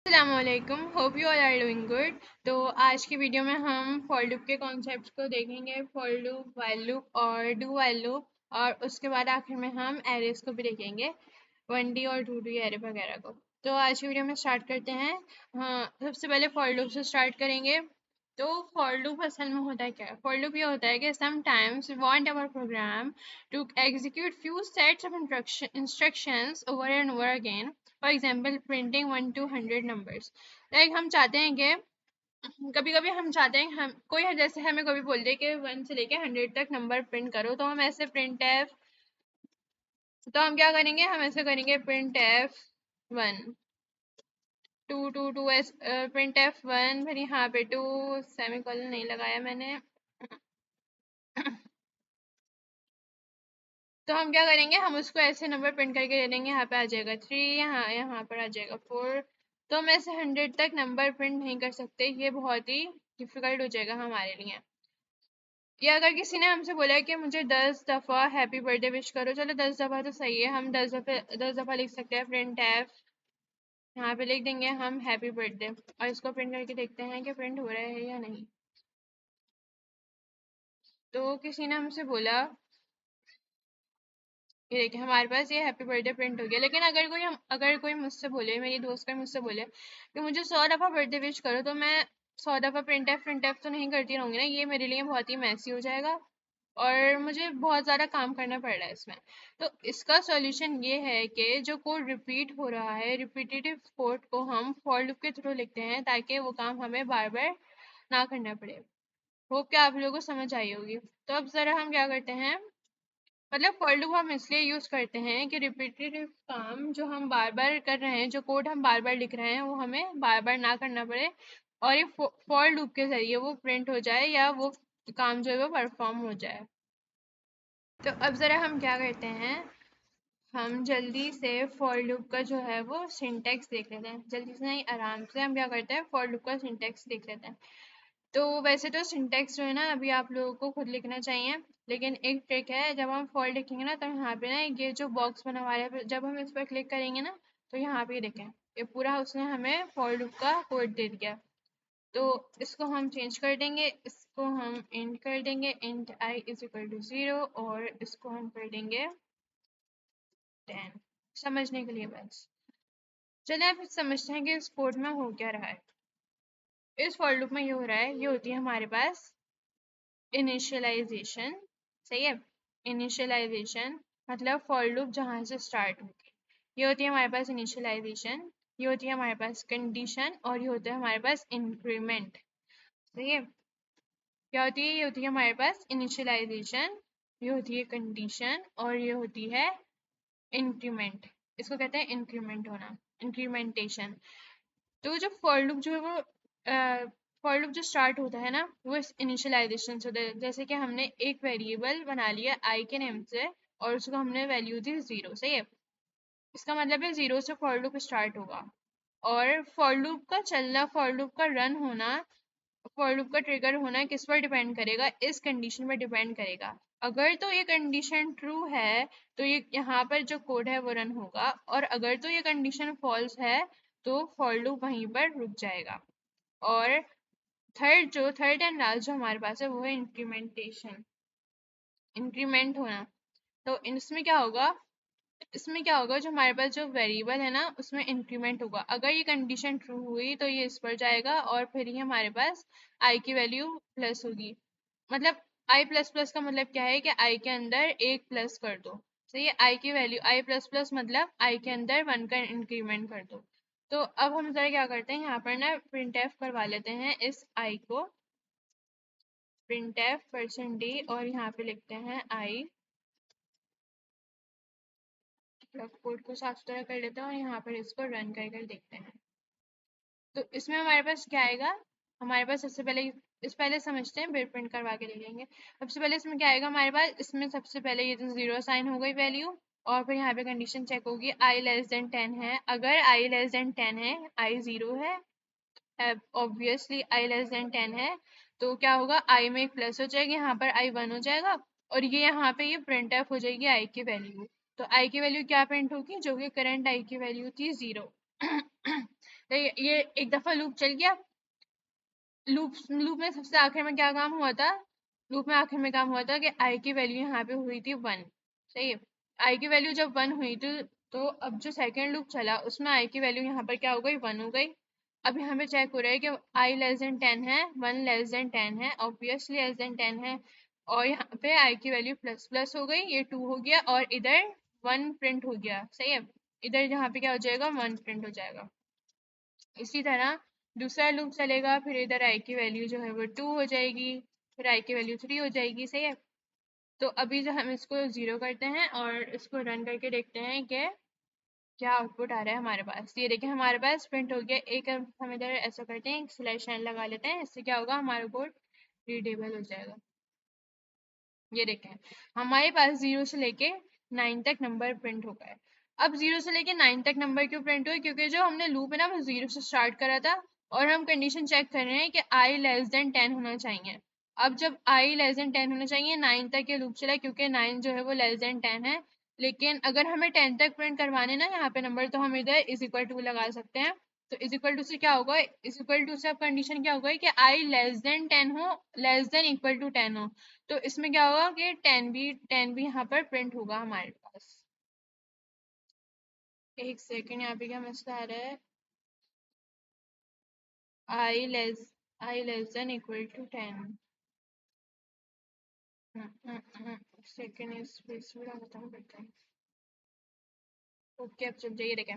अस्सलामुअलैकुम, hope you all are doing good. तो आज की वीडियो में हम फॉर लूप के कॉन्सेप्ट्स को देखेंगे, फॉर लूप, व्हाइल लूप और डू व्हाइल लूप, और उसके बाद आखिर में हम एरेज को भी देखेंगे, 1D और 2D एरे वगैरह को। तो आज की वीडियो में स्टार्ट करते हैं। हाँ, सबसे पहले फॉर लूप से स्टार्ट करेंगे। तो फॉर लूप असल में होता है क्या? फॉर लूप ये होता है कि sometimes we want our program to execute few sets of instructions over and over again. For example printing 1 to 100 numbers. Like हम चाहते हैं कि कभी कभी हम चाहते हैं, हम कोई जैसे हमें कभी बोल दे कि 1 से लेके 100 तक नंबर प्रिंट करो, तो हम ऐसे प्रिंट एफ, तो हम क्या करेंगे, हम ऐसे करेंगे प्रिंट एफ 1 टू एस, प्रिंट एफ 1, फिर यहाँ पे 2, सेमीकोलन नहीं लगाया मैंने। तो हम क्या करेंगे, हम उसको ऐसे नंबर प्रिंट करके दे देंगे, यहाँ पे आ जाएगा 3, यहाँ यहाँ पर आ जाएगा 4। तो हम ऐसे 100 तक नंबर प्रिंट नहीं कर सकते, ये बहुत ही डिफिकल्ट हो जाएगा हमारे लिए। या अगर किसी ने हमसे बोला है कि मुझे 10 दफ़ा हैप्पी बर्थडे विश करो, चलो 10 दफ़ा तो सही है, हम 10 दफ़ा लिख सकते हैं प्रिंट एफ, यहाँ पे लिख देंगे हम हैप्पी बर्थडे, और इसको प्रिंट करके देखते हैं कि प्रिंट हो रहा है या नहीं। तो किसी ने हमसे बोला, ये देखिए हमारे पास ये हैप्पी बर्थडे प्रिंट हो गया। लेकिन अगर कोई मुझसे बोले, मेरी दोस्त कोई मुझसे बोले कि मुझे 100 दफ़ा बर्थडे विश करो, तो मैं 100 दफ़ा प्रिंट एफ तो नहीं करती रहूंगी ना, ये मेरे लिए बहुत ही मैसी हो जाएगा और मुझे बहुत ज़्यादा काम करना पड़ रहा है इसमें। तो इसका सॉल्यूशन ये है कि जो कोड रिपीट हो रहा है, रिपीटेटिव कोड को हम फॉर लूप के थ्रू लिखते हैं, ताकि वो काम हमें बार बार ना करना पड़े। होप कि आप लोगों को समझ आई होगी। तो अब ज़रा हम क्या करते हैं, मतलब फॉर लूप हम इसलिए यूज करते हैं कि रिपीटेटिव काम जो हम बार बार कर रहे हैं, जो कोड हम बार बार लिख रहे हैं, वो हमें बार बार ना करना पड़े, और ये फॉर लूप के जरिए वो प्रिंट हो जाए या वो काम जो है वो परफॉर्म हो जाए। तो अब जरा हम क्या करते हैं, हम जल्दी से फॉर लूप का जो है वो सिंटेक्स देख लेते हैं। जल्दी से नहीं, आराम से हम क्या करते हैं, फॉर लूप का सिंटेक्स देख लेते हैं। तो वैसे तो सिंटेक्स जो है ना, अभी आप लोगों को खुद लिखना चाहिए, लेकिन एक ट्रिक है, जब हम फॉर लिखेंगे ना, तो यहाँ पे ना ये जो बॉक्स बना हुआ है, जब हम इस पर क्लिक करेंगे ना, तो यहाँ पे देखें, ये पूरा उसने हमें फॉर लूप का कोड दे दिया। तो इसको हम चेंज कर देंगे, इसको हम इंट कर देंगे, int i is equal to 0, और इसको हम कर देंगे 10, समझने के लिए बस। चलिए अब समझते हैं कि इस कोड में हो क्या रहा है। इस फॉर लूप में ये हो रहा है, ये होती है हमारे पास इनिशियलाइजेशन, सही है। इनिशियलाइजेशन मतलब फॉर लूप जहाँ से स्टार्ट होगी, ये होती है हमारे पास इनिशियलाइजेशन, ये होती है हमारे पास कंडीशन, और ये होता है हमारे पास इंक्रीमेंट, सही है। क्या होती है, ये होती है हमारे पास इनिशियलाइजेशन, ये होती है कंडीशन, और ये होती है इंक्रीमेंट। इसको कहते हैं इंक्रीमेंट होना, इंक्रीमेंटेशन। तो जो फॉर लूप जो है वो, फॉर लूप जो स्टार्ट होता है ना, वो इस इनिशियलाइजेशन से होता है। जैसे कि हमने एक वेरिएबल बना लिया आई के नेम से, और उसको हमने वैल्यू दी 0, सही है। इसका मतलब है 0 से फॉर लूप स्टार्ट होगा, और फॉर लूप का चलना, फॉर लूप का रन होना, फॉर लूप का ट्रिगर होना किस पर डिपेंड करेगा, इस कंडीशन पर डिपेंड करेगा। अगर तो ये कंडीशन ट्रू है, तो ये यहाँ पर जो कोड है वो रन होगा, और अगर तो ये कंडीशन फॉल्स है, तो फॉर लूप वहीं पर रुक जाएगा। और थर्ड एंड लास्ट जो हमारे पास है, वो है इंक्रीमेंटेशन, इंक्रीमेंट होना। तो इसमें क्या होगा, इसमें क्या होगा, जो हमारे पास जो वेरिएबल है ना, उसमें इंक्रीमेंट होगा। अगर ये कंडीशन ट्रू हुई, तो ये इस पर जाएगा, और फिर ही हमारे पास आई की वैल्यू प्लस होगी। मतलब आई प्लस प्लस का मतलब क्या है, कि आई के अंदर एक प्लस कर दो, सही है। आई की वैल्यू आई प्लस प्लस मतलब आई के अंदर 1 का इंक्रीमेंट कर दो। तो अब हम जरा क्या करते हैं, यहाँ पर ना प्रिंट एफ करवा लेते हैं इस आई को, प्रिंट एफ %d, और यहाँ पे लिखते हैं आई। कोड को साफ सुथरा कर लेते हैं, और यहाँ पर इसको रन कर कर देखते हैं। तो इसमें हमारे पास क्या आएगा, हमारे पास सबसे पहले इस पहले समझते हैं, फिर प्रिंट करवा के देखेंगे। सबसे पहले इसमें क्या आएगा हमारे पास, इसमें सबसे पहले ये तो 0 साइन हो गई वैल्यू, और फिर यहाँ पे कंडीशन चेक होगी, आई लेस देन 10 है। अगर आई लेस देन 10 है, आई 0 है, ऑब्वियसली आई लेस देन 10 है, तो क्या होगा, आई में एक प्लस हो जाएगी, यहाँ पर आई 1 हो जाएगा, और ये यहाँ पे ये प्रिंट एफ हो जाएगी आई की वैल्यू। तो आई की वैल्यू क्या प्रिंट होगी, जो कि करंट आई की वैल्यू थी 0। तो ये एक दफा लूप चल गया। लूप में सबसे आखिर में क्या काम हुआ था? लूप में आखिर में काम हुआ था कि आई की वैल्यू यहाँ पे हुई थी 1। सही है। आई की वैल्यू जब 1 हुई थी, तो अब जो सेकंड लूप चला उसमें आई की वैल्यू यहाँ पर क्या हो गई? 1 हो गई। अब यहाँ पे चेक हो रहा है कि आई लेस देन 10 है, 1 लेस देन 10 है, ऑब्वियसली लेस देन 10 है। और यहाँ पे आई की वैल्यू प्लस प्लस हो गई, ये 2 हो गया और इधर 1 प्रिंट हो गया। सही है। इधर यहाँ पे क्या हो जाएगा? 1 प्रिंट हो जाएगा। इसी तरह दूसरा लूप चलेगा, फिर इधर आई की वैल्यू जो है वो 2 हो जाएगी, फिर आई की वैल्यू 3 हो जाएगी। सही है। तो अभी जो हम इसको 0 करते हैं और इसको रन करके देखते हैं कि क्या आउटपुट आ रहा है हमारे पास। ये देखिए हमारे पास प्रिंट हो गया। एक हम इधर ऐसा करते हैं, स्लैश एन लगा लेते हैं, इससे क्या होगा? हमारा कोड रीडेबल हो जाएगा। ये देखें हमारे पास 0 से लेके 9 तक नंबर प्रिंट हो गए। अब 0 से लेके 9 तक नंबर क्यों प्रिंट हुए? क्योंकि जो हमने लूप है ना वो 0 से स्टार्ट करा था और हम कंडीशन चेक कर रहे हैं कि आई लेस देन 10 होना चाहिए। अब जब आई लेस देन 10 होना चाहिए, 9 तक ये लूप चला क्योंकि 9 जो है वो लेस देन 10 है। लेकिन अगर हमें 10 तक प्रिंट करवाने ना यहाँ पे नंबर, तो हम इधर इज इक्वल टू लगा सकते हैं। तो इज इक्वल टू से क्या होगा? इज इक्वल टू से अब कंडीशन क्या होगा कि आई लेस देन 10 हो, लेस देन इक्वल टू 10 हो। तो इसमें क्या होगा कि 10 भी यहाँ पर प्रिंट होगा हमारे पास। एक सेकेंड, यहाँ पे क्या मसला आ रहा है? I less i less then equal to 10। Second space भी खत्म करते हैं। ओके, अब चल जाइए देखें,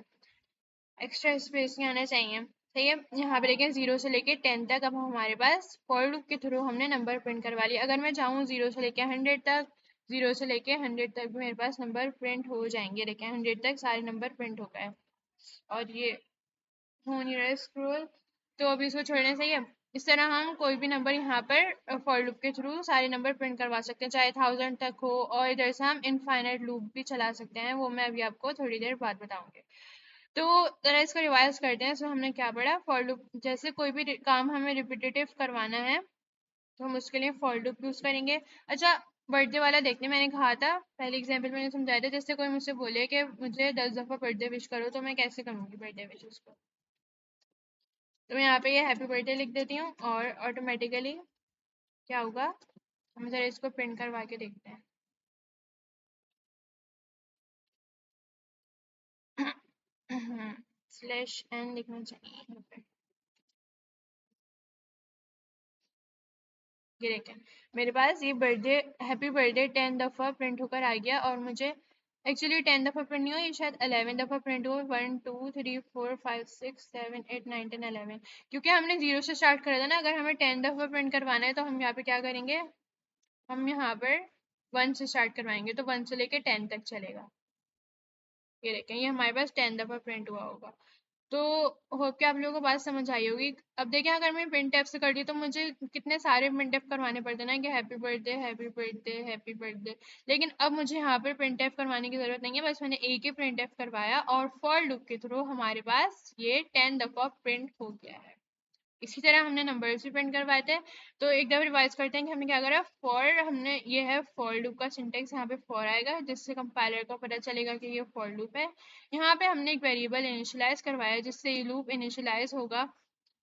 एक्स्ट्रा स्पेस नहीं आना चाहिए। सही है। यहाँ पे देखें 0 से लेके 10 तक अब हमारे पास फॉर लूप के थ्रू हमने नंबर प्रिंट करवा लिया। अगर मैं चाहूँ 0 से लेके 100 तक, 0 से लेके 100 तक भी मेरे पास नंबर प्रिंट हो जाएंगे। देखें 100 तक सारे नंबर प्रिंट हो गए। और ये हो नहीं रहा है स्क्रॉल, तो अभी इसको छोड़ना सही है। इस तरह हम कोई भी नंबर यहाँ पर फॉर लूप के थ्रू सारे नंबर प्रिंट करवा सकते हैं, चाहे 1000 तक हो। और इधर से हम इनफाइनाइट लूप भी चला सकते हैं, वो मैं अभी आपको थोड़ी देर बाद बताऊंगी। तो जरा इसको रिवाइज करते हैं। सो हमने क्या पढ़ा? फॉर लूप, जैसे कोई भी काम हमें रिपीटेटिव करवाना है तो हम उसके लिए फॉर लूप यूज करेंगे। अच्छा, बर्थडे वाला देखने मैंने कहा था, पहले एग्जाम्पल मैंने समझाया था, जैसे कोई मुझसे बोले कि मुझे 10 दफा बर्थडे विश करो, तो मैं कैसे करूंगी बर्थडे विश उसको? तो मैं यहाँ पे ये हैप्पी बर्थडे लिख देती हूँ और ऑटोमेटिकली क्या होगा? हम जरा इसको प्रिंट करवा के देखते हैं। स्लैश एन लिखना चाहिए यहाँ पे। ये देखें मेरे पास ये बर्थडे, हैप्पी बर्थडे 10 दफ़ा प्रिंट होकर आ गया। और मुझे एक्चुअली 10 दफ़ा प्रिंट नहीं हुआ, ये शायद 11 दफ़ा प्रिंट हुआ। 1 2 3 4 5 6 7 8 9 10 11, क्योंकि हमने 0 से स्टार्ट करा था ना। अगर हमें 10 दफ़ा प्रिंट करवाना है तो हम यहाँ पे क्या करेंगे? हम यहाँ पर 1 से स्टार्ट करवाएंगे, तो 1 से लेके 10 तक चलेगा। ये देखें ये हमारे पास 10 दफ़ा प्रिंट हुआ होगा। तो होप कि आप लोगों को बात समझ आई होगी। अब देखें अगर मैं प्रिंट एफ से करती तो मुझे कितने सारे प्रिंट एफ करवाने पड़ते ना, कि happy birthday happy birthday happy birthday. लेकिन अब मुझे यहाँ पर प्रिंट एफ करवाने की जरूरत नहीं है, बस मैंने एक ही प्रिंट एफ करवाया और फॉर लूप के थ्रू हमारे पास ये 10 दफ़ा प्रिंट हो गया है। इसी तरह हमने नंबर्स भी प्रिंट करवाए थे। तो एक दफा रिवाइज करते हैं कि हमने क्या करा। फॉर, हमने ये है फॉर लूप का सिंटेक्स, यहाँ पे फॉर आएगा जिससे कंपाइलर को पता चलेगा कि ये फॉर लूप है। यहाँ पे हमने एक वेरिएबल इनिशियलाइज करवाया जिससे ये लूप इनिशियलाइज होगा।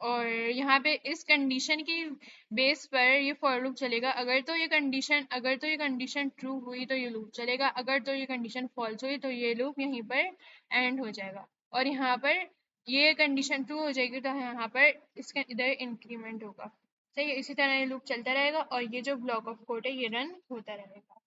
और यहाँ पे इस कंडीशन की बेस पर ये फॉर लूप चलेगा। अगर तो ये कंडीशन ट्रू हुई तो ये लूप चलेगा, अगर तो ये कंडीशन फॉल्स हुई तो ये लूप यहीं पर एंड हो जाएगा। और यहाँ पर ये कंडीशन ट्रू हो जाएगी तो यहाँ पर इसका इधर इंक्रीमेंट होगा। सही है। इसी तरह ये लूप चलता रहेगा और ये जो ब्लॉक ऑफ कोड है ये रन होता रहेगा।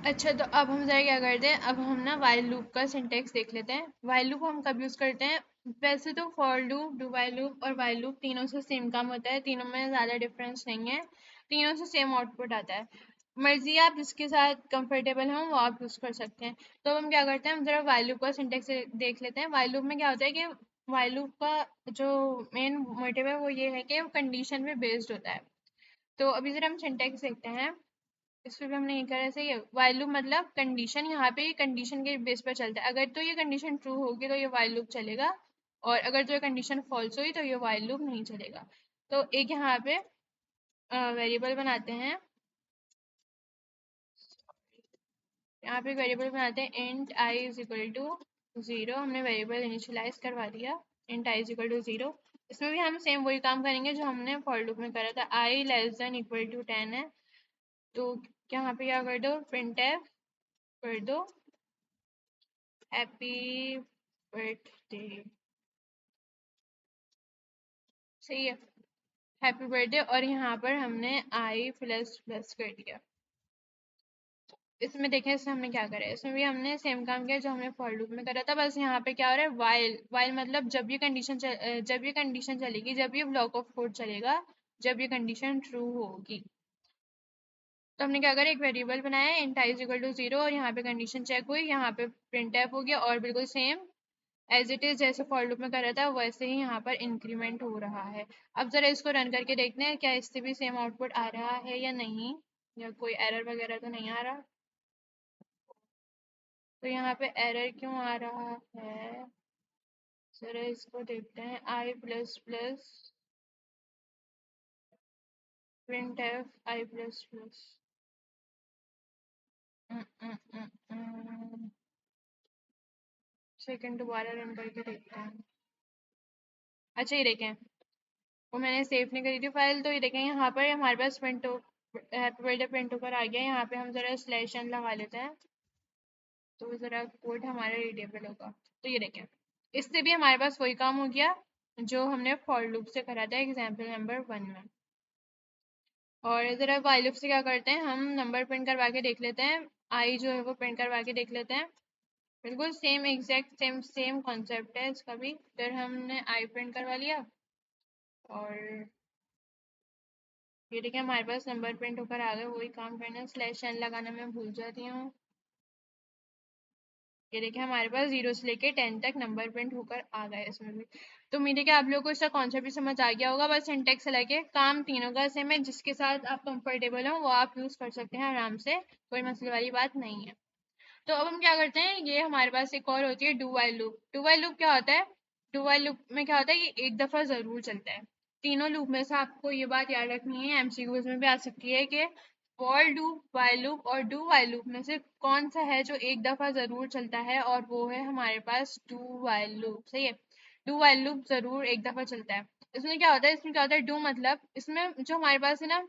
अच्छा, तो अब हम जरा क्या करते हैं, अब हम ना वाइल लूप का सिंटेक्स देख लेते हैं। वाइल लूप हम कब यूज करते हैं? वैसे तो for loop, do while loop और वाइल लूप तीनों से सेम काम होता है, तीनों में ज्यादा डिफरेंस नहीं है, तीनों से सेम आउटपुट आता है। मर्जी आप जिसके साथ कंफर्टेबल हो वो आप यूज कर सकते हैं। तो अब हम क्या करते हैं, हम जरा वाइल लूप का सिंटेक्स देख लेते हैं। वाइल लूप में क्या होता है कि वाइल लूप का जो मेन मोटिव है वो ये है कि वो कंडीशन पे बेस्ड होता है। तो अभी जरा हम सिंटेक्स देखते हैं। इसमें भी हमने ये करा, सही है। while लूप मतलब कंडीशन, यहाँ पे कंडीशन के बेस पर चलता है। अगर तो ये कंडीशन ट्रू होगी तो ये while लूप चलेगा, और अगर तो ये कंडीशन फॉल्स हुई तो ये while लूप नहीं चलेगा। तो एक यहाँ पे वेरिएबल बनाते हैं, यहाँ पे वेरिएबल बनाते हैं int i is equal to 0 हमने वेरिएबल इनिशियलाइज करवा दिया, int i is equal to 0। इसमें भी हम सेम वही काम करेंगे जो हमने फॉर लूप में करा था, आई लेस देन इक्वल टू 10 है तो यहाँ पे क्या कर दो, प्रिंट एफ कर दो हैप्पी बर्थडे, सही है, हैप्पी बर्थडे। और यहाँ पर हमने आई प्लस प्लस कर दिया। इसमें देखें, इसमें हमने क्या करा है, इसमें भी हमने सेम काम किया जो हमने फॉर लूप में करा था, बस यहाँ पे क्या हो रहा है, वाइल। वाइल मतलब जब ये कंडीशन चलेगी, जब ये ब्लॉक ऑफ कोड चलेगा, जब ये कंडीशन ट्रू होगी। तो हमने क्या करा, एक वेरिएबल बनाया int i is equal to 0 और यहाँ पे कंडीशन चेक हुई, यहाँ पे प्रिंट एफ हो गया और बिल्कुल सेम एज इट इज जैसे फॉर लूप में करा था वैसे ही यहाँ पर इंक्रीमेंट हो रहा है। अब जरा इसको रन करके देखते हैं क्या इससे भी सेम आउटपुट आ रहा है या नहीं, या कोई एरर वगैरह तो नहीं आ रहा। तो यहाँ पे एरर क्यों आ रहा है, जरा इसको देखते हैं, i plus plus printf i plus plus. Second दोबारा रन करके देखते हैं। अच्छा ये देखें, वो मैंने सेव नहीं करी थी फाइल, तो ये देखें यहाँ पर हमारे पास प्रिंट हैप्पी बर्थडे प्रिंट होकर आ गया। यहाँ पे हम जरा स्लैश एन लगा लेते हैं तो जरा कोड हमारा रीडेबल होगा। तो ये देखें, इससे भी हमारे पास वही काम हो गया जो हमने फॉर लूप से करा था एग्जाम्पल नंबर 1 में। और जरा वाइल लूप से क्या करते हैं, हम नंबर प्रिंट करवा के देख लेते हैं, आई जो है वो प्रिंट करवा के देख लेते हैं। बिल्कुल same exact same same concept है इसका भी। फिर हमने आई प्रिंट करवा लिया और ये देखिए हमारे पास नंबर प्रिंट होकर आ गए। वही काम करना, स्लैश एन लगाना मैं भूल जाती हूँ। ये देखिए हमारे पास 0 से लेके 10 तक नंबर प्रिंट होकर आ गए इसमें भी। तो उम्मीद है कि आप लोगों को इसका कॉन्सेप्ट भी समझ आ गया होगा। बस सिंटेक्स अलग है, काम तीनों का सेम है, जिसके साथ आप कंफर्टेबल हो वो आप यूज कर सकते हैं आराम से, कोई मसले वाली बात नहीं है। तो अब हम क्या करते हैं, ये हमारे पास एक और होती है do while loop. Do while loop क्या होता है, डू वाइल लूप में क्या होता है, ये एक दफा जरूर चलता है। तीनों लूप में से आपको ये बात याद रखनी है, एमसीक्यूज में भी आ सकती है कि फॉर लूप, वाइल लूप और डू वाइल लूप में से कौन सा है जो एक दफा जरूर चलता है, और वो है हमारे पास डू वाइल लूप, सही है। डू वाइल लूप जरूर एक दफा चलता है। इसमें क्या होता है, इसमें क्या होता है, डू मतलब इसमें जो हमारे पास है ना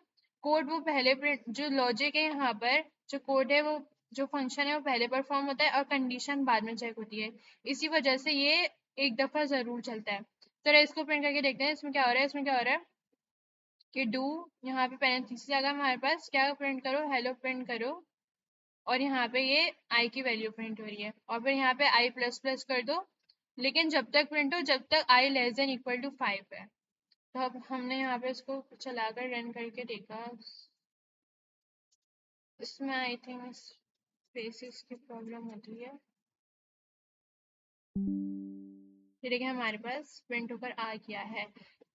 कोड, वो पहले प्रिंट, जो लॉजिक है यहाँ पर, जो कोड है वो, जो फंक्शन है वो पहले परफॉर्म होता है और कंडीशन बाद में चेक होती है। इसी वजह से ये एक दफा जरूर चलता है। तो इसको प्रिंट करके देखते हैं इसमें क्या हो रहा है। इसमें क्या हो रहा है कि डू, यहाँ पे पहले तीसरी जगह हमारे पास क्या प्रिंट करो, हेलो प्रिंट करो, और यहाँ पे ये आई की वैल्यू प्रिंट हो रही है, और फिर यहाँ पे आई प्लस प्लस कर दो, लेकिन जब तक प्रिंट हो जब तक आई लेस देन इक्वल टू 5 है। तो अब हमने यहाँ पे इसको चलाकर रन करके देखा, इसमें आई थिंक स्पेसिस की प्रॉब्लम होती है। ये देखिए हमारे पास प्रिंट होकर आ गया है,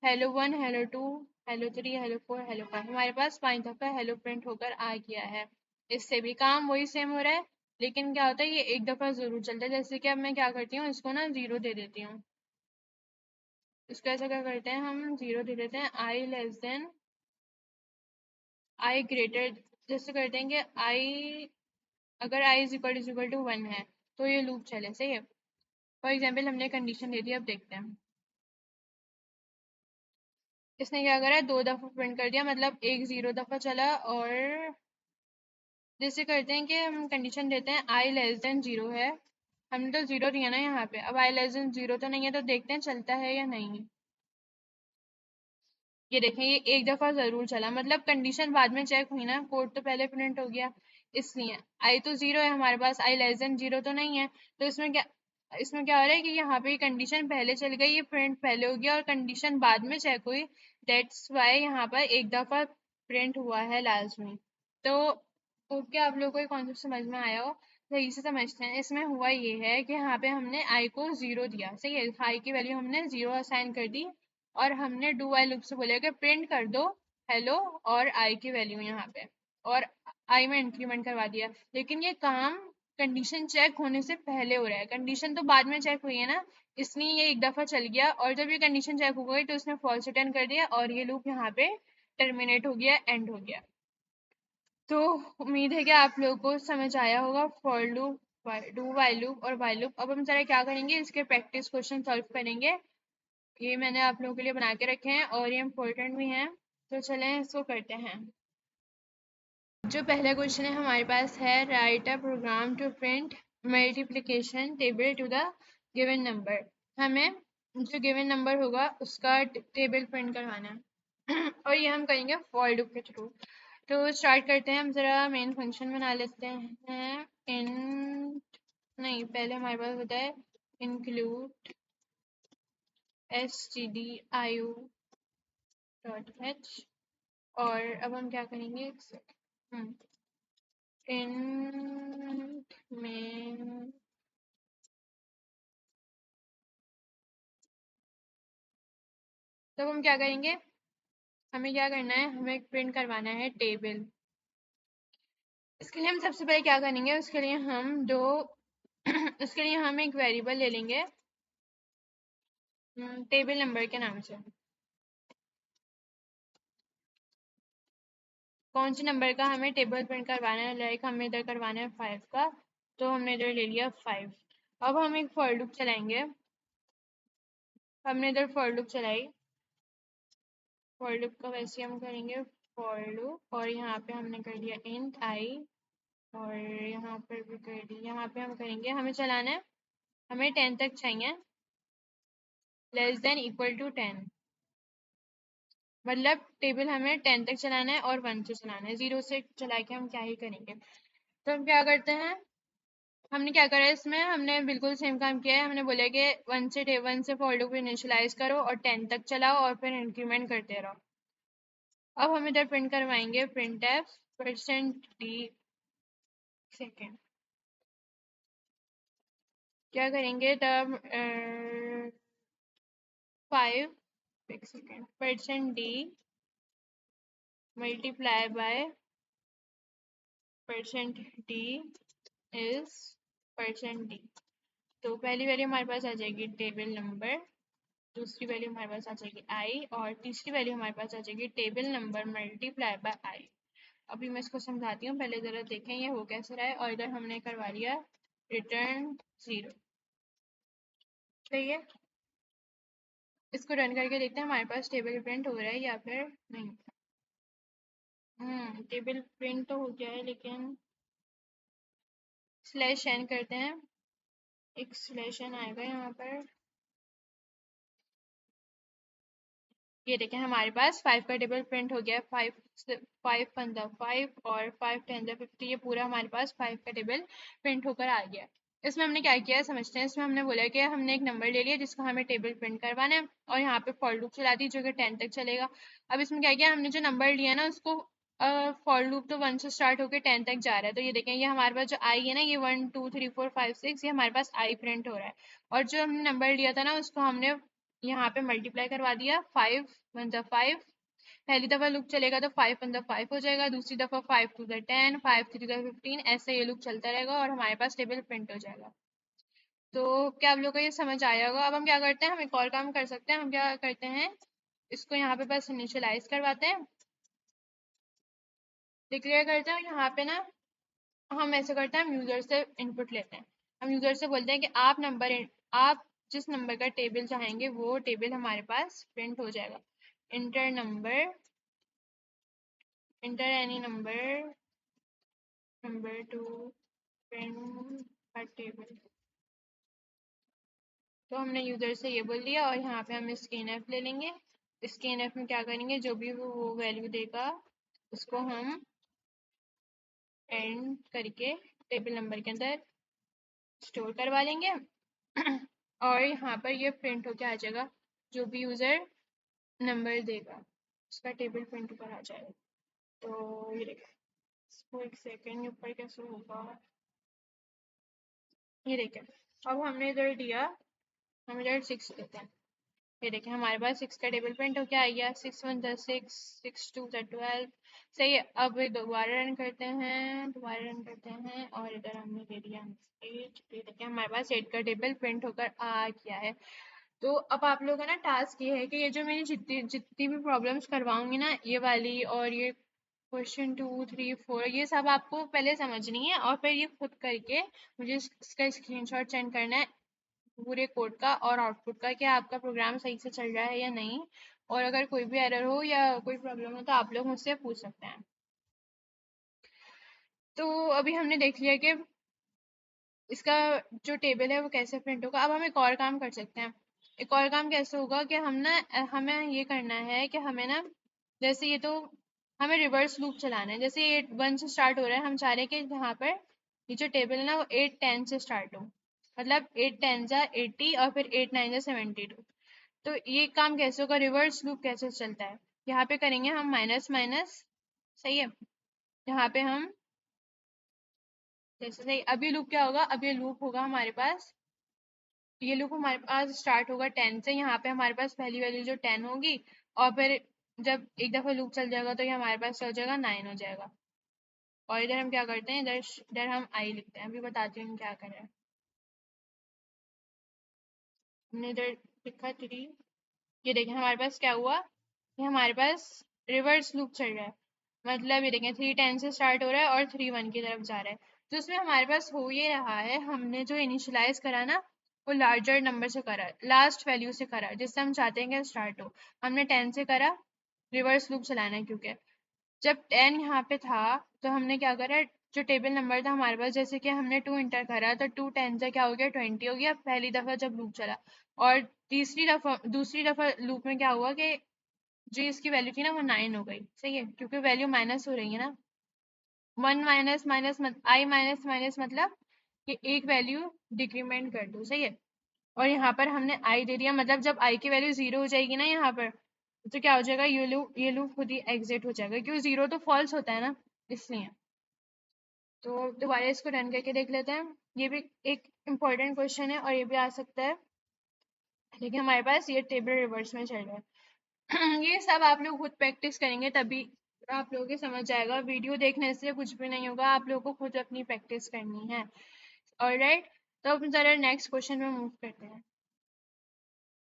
hello 1, hello 2, hello 3, hello 4, hello 5, हमारे पास 5 दफा हेलो प्रिंट होकर आ गया है। इससे भी काम वही सेम हो रहा है, लेकिन क्या होता है ये एक दफा जरूर चलता है। जैसे कि अब मैं क्या करती हूँ, इसको ना 0 दे देती हूँ। इसको ऐसा क्या करते हैं, हम 0 दे देते हैं, आई लेस देन, आई ग्रेटर, जैसे करते हैं कि आई, अगर आई इज इक्वल टू 1 है तो ये लूप चले, सही है। फॉर एग्जाम्पल हमने कंडीशन दे दी, अब देखते हैं इसने क्या करा है, 2 दफा प्रिंट कर दिया, मतलब एक 0 दफा चला। और जैसे करते हैं कि हम कंडीशन देते हैं आई लेस देन 0 है, हमने तो 0 दिया ना यहाँ पे, अब आई लेस देन 0 तो नहीं है, तो देखते हैं चलता है या नहीं। ये देखें ये एक दफा जरूर चला, मतलब कंडीशन बाद में चेक हुई ना, कोड तो पहले प्रिंट हो गया, इसलिए आई तो 0 है हमारे पास, आई लेस देन 0 तो नहीं है। तो इसमें क्या हो रहा है कि यहाँ पे कंडीशन पहले चल गई, ये प्रिंट पहले हो गया और कंडीशन बाद में चेक हुई, दैट्स वाई यहाँ पर एक दफा प्रिंट हुआ है लाजमी। तो क्या आप लोगों को ये कॉन्सेप्ट समझ में आया हो, सही से समझते हैं। इसमें हुआ ये है कि यहाँ पे हमने आई को 0 दिया, सही है, आई की वैल्यू हमने 0 असाइन कर दी, और हमने डू वाइल लूप से बोला कि प्रिंट कर दो हेलो और आई की वैल्यू यहाँ पे, और आई में इंक्रीमेंट करवा दिया। लेकिन ये काम कंडीशन चेक होने से पहले हो रहा है, कंडीशन तो बाद में चेक हुई है ना, इसलिए ये एक दफा चल गया, और जब ये कंडीशन चेक हो गई तो इसने फॉल्स रिटर्न कर दिया और ये लूप यहाँ पे टर्मिनेट हो गया, एंड हो गया। तो उम्मीद है कि आप लोगों को समझ आया होगा for loop, do while loop और वाइल लूप। अब हम जरा क्या करेंगे, इसके प्रैक्टिस क्वेश्चन सॉल्व करेंगे। ये मैंने आप लोगों के लिए बना के रखे हैं और ये इम्पोर्टेंट भी हैं, तो चलें इसको करते हैं। जो पहला क्वेश्चन है हमारे पास है, write a program to print multiplication table to the given number. हमें जो गिवन नंबर होगा उसका टेबल प्रिंट करवाना है और ये हम करेंगे फॉर लूप के थ्रू। तो स्टार्ट करते हैं, हम जरा मेन फंक्शन बना लेते हैं। इन नहीं, पहले हमारे पास होता है इंक्लूड stdio डॉट h। और अब हम क्या करेंगे, इन में तो हम क्या करेंगे, हमें क्या करना है, हमें प्रिंट करवाना है टेबल। इसके लिए हम सबसे पहले क्या करेंगे, उसके लिए हम उसके लिए हम एक वेरिएबल ले लेंगे टेबल नंबर के नाम से। कौन से नंबर का हमें टेबल प्रिंट करवाना है, लाइक हमें इधर करवाना है 5 का, तो हमने इधर ले लिया 5। अब हम एक फॉर लूप चलाएंगे, हमने इधर फॉर लूप चलाई। फॉर लूप का वैसे हम करेंगे फॉर लूप, और यहाँ पे हमने कर दिया इंट आई, और यहाँ पर भी कर दी। यहाँ पे हम करेंगे, हमें चलाना है, हमें 10 तक चाहिए, लेस देन इक्वल टू 10। मतलब टेबल हमें 10 तक चलाना है और 1 से चलाना है, 0 से चला के हम क्या ही करेंगे। तो हम क्या करते हैं, हमने क्या करा है इसमें, हमने बिल्कुल सेम काम किया है। हमने बोला कि 1 से फॉर लूप इनिशियलाइज करो और 10 तक चलाओ और फिर इंक्रीमेंट करते रहो। अब हम इधर प्रिंट करवाएंगे प्रिंट एफ %d सेकेंड। क्या करेंगे तब, 5 second %d multiply by %d is %d। तो पहली वैल्यू हमारे पास आ जाएगी टेबल नंबर, दूसरी वैल्यू हमारे पास आ जाएगी आई, और तीसरी वैल्यू हमारे पास आ जाएगी टेबल नंबर मल्टीप्लाई बाय आई। अभी मैं इसको समझाती हूँ, पहले ज़रा देखें ये हो कैसे रहा है। और इधर हमने करवा लिया रिटर्न 0। सही है, इसको रन करके देखते हैं हमारे पास टेबल प्रिंट हो रहा है या फिर नहीं। टेबल प्रिंट तो हो गया है, लेकिन /n करते हैं, एक /n आएगा यहाँ पर। ये देखें हमारे पास 5 का टेबल प्रिंट हो गया। 5 और 5 10 50, ये पूरा हमारे पास 5 का टेबल प्रिंट होकर आ गया। इसमें हमने क्या किया है समझते हैं। इसमें हमने बोला कि हमने एक नंबर ले लिया जिसको हमें टेबल प्रिंट करवाना है, और यहाँ पे फॉर लूप चला दी जो कि 10 तक चलेगा। अब इसमें क्या किया, हमने जो नंबर लिया ना उसको, फॉर लूप तो 1 से स्टार्ट होकर 10 तक जा रहा है, तो ये देखें ये हमारे पास जो आई है ना, ये 1 2 3 4 5 6, ये हमारे पास आई प्रिंट हो रहा है। और जो हमने नंबर लिया था ना उसको हमने यहाँ पे मल्टीप्लाई करवा दिया। 5 1 ज़ा 5, पहली दफा लूप चलेगा तो 5 1 ज़ा 5 हो जाएगा, दूसरी दफा 5 2 ज़ा 10, 5 3 ज़ा 15, ऐसे ये लूप चलता रहेगा और हमारे पास टेबल प्रिंट हो जाएगा। तो क्या आप लोग को ये समझ आया होगा। अब हम क्या करते हैं, हम एक और काम कर सकते हैं। हम क्या करते हैं, इसको यहाँ पे बस इनिशियलाइज करवाते हैं, डिक्लेयर करते हैं। यहाँ पे ना हम ऐसे करते हैं, हम यूजर से इनपुट लेते हैं। हम यूजर से बोलते हैं कि आप जिस नंबर का टेबल चाहेंगे वो टेबल हमारे पास प्रिंट हो जाएगा। Inter number, inter any number two print a table. तो हमने यूजर से ये बोल दिया, और यहाँ पे हम स्कैनफ ले लेंगे। स्कैनफ में क्या करेंगे, जो भी वो वैल्यू देगा उसको हम एंड करके टेबल नंबर के अंदर स्टोर करवा लेंगे और यहाँ पर ये प्रिंट होके आ जाएगा, जो भी यूज़र नंबर देगा उसका टेबल प्रिंट ऊपर आ जाएगा। तो ये देखिए, इसको एक सेकेंड ऊपर कैसे होगा, ये देखिए अब हमने इधर दिया, हम इधर 6 देते हैं। ये देखें हमारे पास 6 का टेबल प्रिंट होके आ गया। 6 1 ज़ा 6, 6 2 ज़ा 12। सही है, अब दोबारा रन करते हैं, और इधर हमने दे दिया 8। ये देखें हमारे पास 8 का टेबल प्रिंट होकर आ गया है। तो अब आप लोगों का ना टास्क ये है कि ये जो मैंने जितनी जितनी भी प्रॉब्लम्स करवाऊंगी ना, ये वाली और ये क्वेश्चन 2, 3, 4 ये सब आपको पहले समझनी है और फिर ये खुद करके मुझे इसका स्क्रीनशॉट सेंड करना है पूरे कोड का और आउटपुट का कि आपका प्रोग्राम सही से चल रहा है या नहीं। और अगर कोई भी एरर हो या कोई प्रॉब्लम हो तो आप लोग मुझसे पूछ सकते हैं। तो अभी हमने देख लिया कि इसका जो टेबल है वो कैसे प्रिंट होगा। अब हम एक और काम कर सकते हैं। एक और काम कैसे होगा कि हमें ये करना है कि हमें ना जैसे ये तो हमें रिवर्स लूप चलाना है। जैसे ये 1 से स्टार्ट हो रहा है, हम चाह रहे हैं कि यहाँ पर ये जो टेबल है ना वो 8 10 से स्टार्ट हो। मतलब 8 10 जा 80 और फिर 8 9 जा 72। तो ये काम कैसे होगा, रिवर्स लूप कैसे चलता है। यहाँ पे करेंगे हम माइनस माइनस, सही है। यहाँ पे हम जैसे सही, अब ये लूप क्या होगा, अब ये लूप होगा हमारे पास, ये लूप हमारे पास स्टार्ट होगा 10 से। यहाँ पे हमारे पास पहली वैल्यू जो 10 होगी और फिर जब एक दफा लूप चल जाएगा तो ये हमारे पास हो जाएगा 9 हो जाएगा। और इधर हम क्या करते हैं, इधर इधर हम आई लिखते हैं। अभी बताती हूँ क्या करें। हमने इधर लिखा 3, ये देखें हमारे पास क्या हुआ, ये हमारे पास रिवर्स लूप चल रहा है। मतलब ये देखें 3 10 से स्टार्ट हो रहा है और 3 1 की तरफ जा रहा है। तो इसमें हमारे पास हो ये रहा है, हमने जो इनिशियलाइज करा ना वो लार्जर नंबर से करा, लास्ट वैल्यू से करा जिससे हम चाहते हैं कि स्टार्ट हो। हमने 10 से करा, रिवर्स लूप चलाना है क्योंकि जब 10 यहाँ पे था तो हमने क्या करा, जो टेबल नंबर था हमारे पास, जैसे कि हमने 2 इंटर करा तो 2 10 से क्या हो गया 20 हो गया पहली दफा जब लूप चला। और दूसरी दफा लूप में क्या हुआ कि जो इसकी वैल्यू थी ना वो 9 हो गई, सही है, क्योंकि वैल्यू माइनस हो रही है ना। 1 माइनस माइनस आई माइनस माइनस मतलब कि एक वैल्यू डिक्रीमेंट कर दो, सही है। और यहाँ पर हमने आई दे दिया, मतलब जब आई की वैल्यू 0 हो जाएगी ना यहाँ पर, तो क्या हो जाएगा, ये लूप खुद ही एग्जिट हो जाएगा क्योंकि 0 तो फॉल्स होता है ना, इसलिए। तो दोबारा इसको रन करके देख लेते हैं। ये भी एक इम्पोर्टेंट क्वेश्चन है और ये भी आ सकता है, लेकिन हमारे पास ये टेबल रिवर्स में चल रहा है। ये सब आप लोग खुद प्रैक्टिस करेंगे तभी आप लोगों को समझ आएगा। वीडियो देखने से कुछ भी नहीं होगा, आप लोगों को खुद अपनी प्रैक्टिस करनी है। ऑलराइट, तो अब जरा नेक्स्ट क्वेश्चन में मूव करते हैं।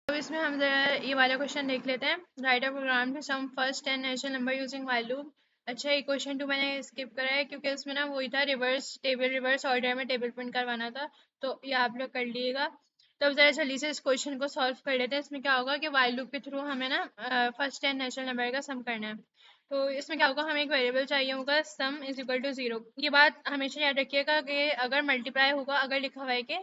तो इसमें हम जरा ये वाला क्वेश्चन देख लेते हैं। Write a program to sum first 10 natural number using while loop. अच्छा, ये क्वेश्चन 2 मैंने स्किप करा है क्योंकि उसमें ना वही था, रिवर्स ऑर्डर में टेबल प्रिंट करवाना था, तो ये आप लोग कर लीजिएगा। तो अब जरा जल्दी से इस क्वेश्चन को सॉल्व कर लेते हैं। इसमें क्या होगा कि व्हाइल लूप के थ्रू हमें ना फर्स्ट 10 नेचुरल नंबर का सम करना है। तो इसमें क्या होगा, हमें एक वेरिएबल चाहिए होगा सम इज इक्वल टू 0। ये बात हमेशा याद रखिएगा कि अगर मल्टीप्लाई होगा, अगर लिखा हुआ है कि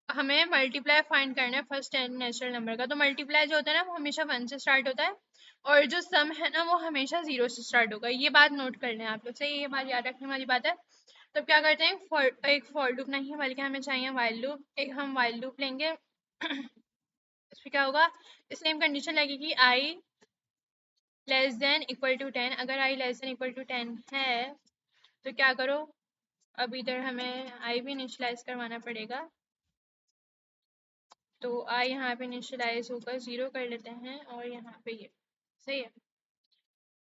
हमें मल्टीप्लाई फाइंड करना है फर्स्ट 10 नेचुरल नंबर का, तो मल्टीप्लाई जो होता है ना वो हमेशा 1 से स्टार्ट होता है और जो सम है ना वो हमेशा 0 से स्टार्ट होगा। ये बात नोट कर लें आप लोग, सही, ये बात याद रखने वाली बात है। तो क्या करते हैं, एक फॉर लूप नहीं बल्कि हमें चाहिए व्हाइल लूप। एक हम व्हाइल लूप लेंगे। इसमें क्या होगा, सेम कंडीशन लगेगी आई लेस देन इक्वल टू 10। अगर आई लेस देन इक्वल टू 10 है तो क्या करो, अब इधर हमें आई भी इनिशियलाइज करवाना पड़ेगा। तो आई यहाँ पे इनिशियलाइज होकर 0 कर लेते हैं और यहाँ पे ये, सही है।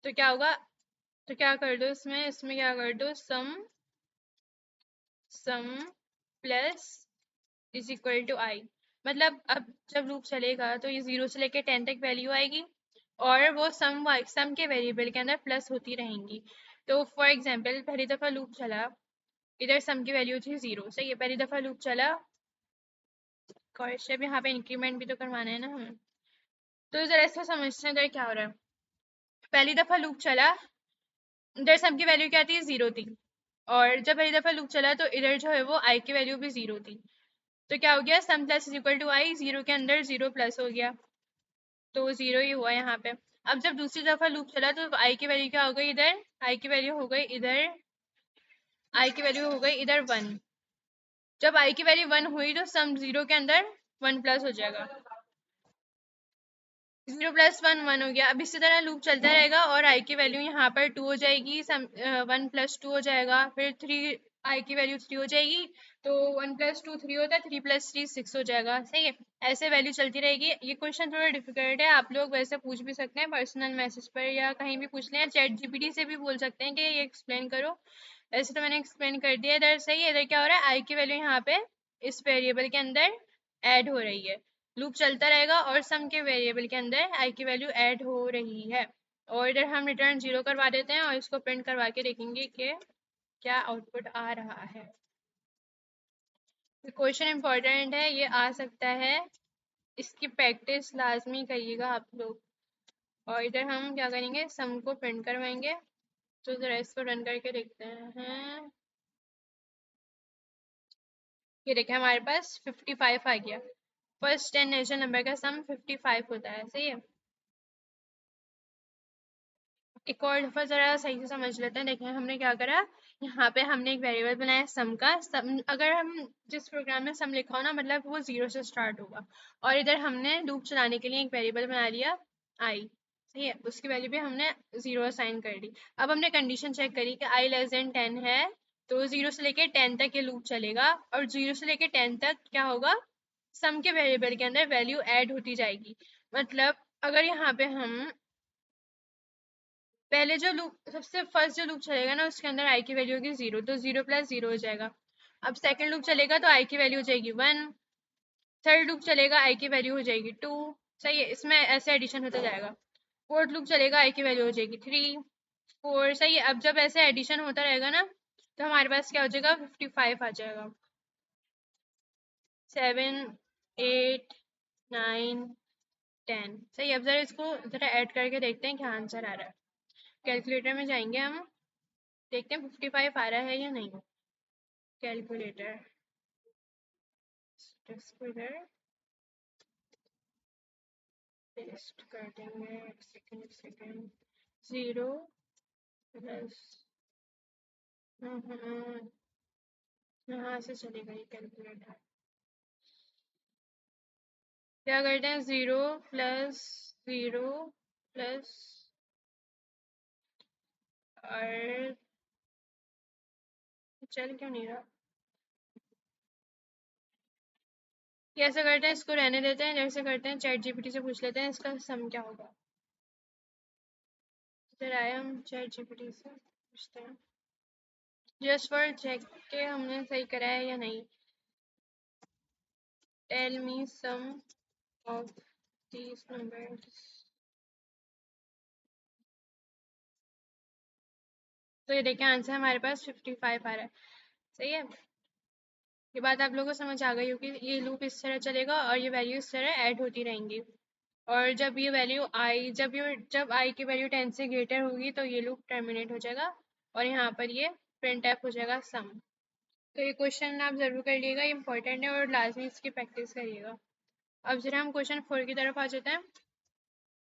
तो क्या होगा, तो क्या कर दो इसमें क्या कर दो, सम प्लस इज इक्वल टू आई। मतलब अब जब लूप चलेगा तो ये 0 से लेके 10 तक वैल्यू आएगी और वो सम के वेरिएबल के अंदर प्लस होती रहेंगी। तो फॉर एग्जाम्पल पहली दफा लूप चला, इधर सम की वैल्यू थी 0, सही है, पहली दफा लूप चला और अब यहाँ पे इंक्रीमेंट भी तो करवाना है ना हमें। तो जरा इसको समझते हैं इधर क्या हो रहा है। पहली दफा लूप चला, इधर सम की वैल्यू क्या थी, 0 थी। और जब पहली दफा लूप चला तो इधर जो है वो आई की वैल्यू भी 0 थी। तो क्या हो गया, सम प्लस इज इक्वल टू आई, 0 के अंदर 0 प्लस हो गया, तो 0 ही हुआ यहाँ पे। अब जब दूसरी दफा लूप चला तो आई की वैल्यू क्या हो गई, इधर आई की वैल्यू हो गई, इधर आई की वैल्यू हो गई इधर 1। जब आई की वैल्यू 1 हुई तो सम 0 के अंदर 1 प्लस हो जाएगा, 0 प्लस 1 1 हो गया। अब इसी तरह लूप चलता रहेगा और आई की वैल्यू यहाँ पर 2 हो जाएगी, 1 प्लस 2 हो जाएगा, फिर 3, आई की वैल्यू 3 हो जाएगी, तो 1 प्लस 2 3 होता है, 3 प्लस 3 6 हो जाएगा, सही है। ऐसे वैल्यू चलती रहेगी। ये क्वेश्चन थोड़ा डिफिकल्ट है, आप लोग वैसे पूछ भी सकते हैं पर्सनल मैसेज पर या कहीं भी पूछ लें, चैट जीपीटी से भी बोल सकते हैं कि ये एक्सप्लेन करो। वैसे तो मैंने एक्सप्लेन कर दिया इधर, सही है। इधर क्या हो रहा है, आई की वैल्यू यहाँ पे इस वेरिएबल के अंदर ऐड हो रही है, लूप चलता रहेगा और सम के वेरिएबल के अंदर आई की वैल्यू ऐड हो रही है। और इधर हम रिटर्न 0 करवा देते हैं और इसको प्रिंट करवा के देखेंगे कि क्या आउटपुट आ रहा है। क्वेश्चन इंपॉर्टेंट है, ये आ सकता है, इसकी प्रैक्टिस लाजमी करिएगा आप लोग। और इधर हम क्या करेंगे, सम को प्रिंट करवाएंगे। तो जरा इसको रन करके देखते हैं। ये देखें हमारे पास 55 आ गया। फर्स्ट 10 नेचुरल नंबर का सम 55 होता है, सही है। एक और दफा जरा सही से समझ लेते हैं। देखें हमने क्या करा, यहाँ पे हमने एक वेरिएबल बनाया सम का। सम अगर हम जिस प्रोग्राम में सम लिखा हो ना, मतलब वो 0 से स्टार्ट होगा। और इधर हमने लूप चलाने के लिए एक वेरिएबल बना लिया आई, सही है। उसकी वैल्यू भी हमने 0 असाइन कर दी। अब हमने कंडीशन चेक करी कि आई लेस देन 10 है, तो 0 से लेके 10 तक ये लूप चलेगा। और 0 से लेके 10 तक क्या होगा, सम के वेरिएबल के अंदर वैल्यू ऐड होती जाएगी। मतलब अगर यहाँ पे हम पहले जो लूप, सबसे फर्स्ट जो लूप चलेगा ना, उसके अंदर आई की वैल्यू होगी 0, तो 0 प्लस 0 हो जाएगा। अब सेकंड लूप चलेगा तो आई की वैल्यू हो जाएगी 1। थर्ड लूप चलेगा, आई की वैल्यू हो जाएगी 2। सही है, इसमें ऐसे एडिशन होता जाएगा। फोर्थ लूप चलेगा, आई की वैल्यू हो जाएगी 3 4। सही है, अब जब ऐसे एडिशन होता रहेगा ना, तो हमारे पास क्या हो जाएगा, 55 आ जाएगा। 7 8 9 10। सही, अब जरा इसको जरा ऐड करके देखते हैं क्या आंसर आ रहा है। कैलकुलेटर में जाएंगे हम, देखते हैं 55 आ रहा है या नहीं। कैलकुलेटर, इसको इधर पेस्ट कर देंगे। एक सेकेंड 0 प्लस, यहाँ से चलेगा ये कैलकुलेटर। क्या करते हैं, 0 प्लस 0 प्लस, और चल क्यों नहीं रहा। कैसे करते हैं, इसको रहने देते हैं जैसे करते हैं। चैट जीपीटी से पूछ लेते हैं इसका सम क्या होगा। फिर आए हम चैट जीपीटी से पूछते हैं, जस्ट फॉर चेक के हमने सही करा है या नहीं। Tell me some of these numbers। तो ये देखें आंसर हमारे पास 55 आ रहा है, सही है। ये बात आप लोगों को समझ आ गई होगी। ये लूप इस तरह चलेगा और ये वैल्यू इस तरह ऐड होती रहेंगी। और जब ये वैल्यू आई, जब आई की वैल्यू 10 से ग्रेटर होगी तो ये लूप टर्मिनेट हो जाएगा और यहाँ पर ये प्रिंट एफ हो जाएगा सम। तो ये क्वेश्चन आप जरूर कर लीजिएगा, इंपॉर्टेंट है और लाजमी इसकी प्रैक्टिस करिएगा। अब जरा हम क्वेश्चन 4 की तरफ आ जाते हैं।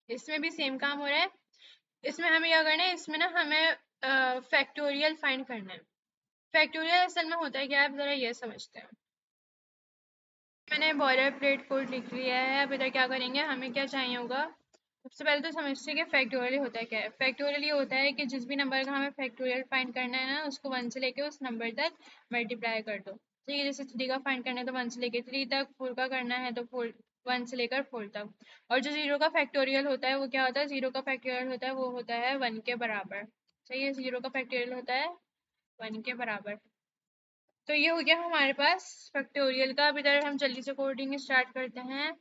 इसमें भी सेम काम हो रहा है। इसमें हमें क्या करना है, इसमें ना हमें फैक्टोरियल फाइंड करना है। फैक्टोरियल असल में होता है क्या, आप जरा ये समझते हैं। मैंने बॉयलर प्लेट कोड लिख लिया है। अब इधर क्या करेंगे, हमें क्या चाहिए होगा। सबसे पहले तो समझते हैं कि फैक्टोरियल होता है क्या है। फैक्टोरियल ये होता है कि जिस भी नंबर का हमें फैक्टोरियल फाइंड करना है ना, उसको 1 से लेके उस नंबर तक मल्टीप्लाई कर दो। ठीक है, जैसे 3 का फाइंड करना है तो 1 से लेके 3 तक, 4 का करना है तो 1 से लेकर 4 तक। और जो 0 का फैक्टोरियल होता है वो क्या होता है, 0 का फैक्टोरियल होता है वो होता है 1 के बराबर। सही है, 0 का फैक्टोरियल होता है 1 के बराबर। तो ये हो गया हमारे पास फैक्टोरियल का। अब इधर हम जल्दी से कोडिंग स्टार्ट करते हैं।